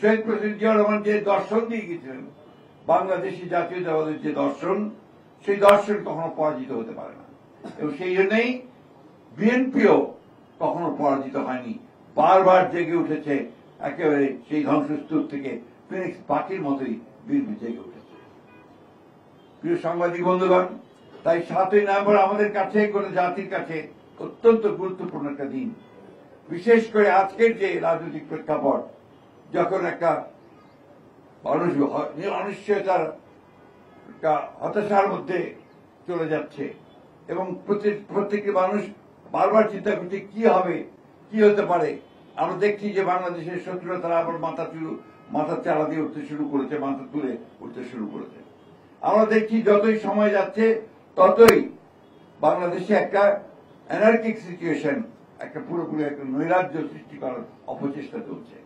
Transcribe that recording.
শহীদ president Ziaur Rahman যে দর্শন দিয়ে গেছিলেন, বাংলাদেশি জাতীয়তাবাদের যে দর্শন, সেই দর্শন কখনো পরাজিত হতে পারে না। এবং সেই জন্যই বিএনপিও কখনো পরাজিত হয়নি, বারবার জেগে উঠেছে, একেবারে সেই ধ্বংসস্তূপ থেকে ফিনিক্স পাখির মতোই বিএনপি জেগে উঠেছে। প্রিয় সাংবাদিক বন্ধুগণ, তাই 7ই নভেম্বর আমাদের কাছে, গোটা জাতির কাছে অত্যন্ত গুরুত্বপূর্ণ একটা দিন। বিশেষ করে আজকের যে রাজনৈতিক প্রেক্ষাপট, যখন একটা মানুষ অনিশ্চয়তার একটা হতাশার মধ্যে চলে যাচ্ছে এবং প্রত্যেকটি মানুষ বারবার চিন্তা করছে কি হবে, কি হতে পারে। আমরা দেখছি যে বাংলাদেশের শত্রুরা তারা আবার মাথা চালা দিয়ে উঠতে শুরু করেছে, মাথা তুলে উঠতে শুরু করেছে। আমরা দেখছি যতই সময় যাচ্ছে ততই বাংলাদেশে একটা অ্যানার্কিক সিচুয়েশন, একটা পুরোপুরি একটা নৈরাজ্য সৃষ্টি করার অপচেষ্টা চলছে।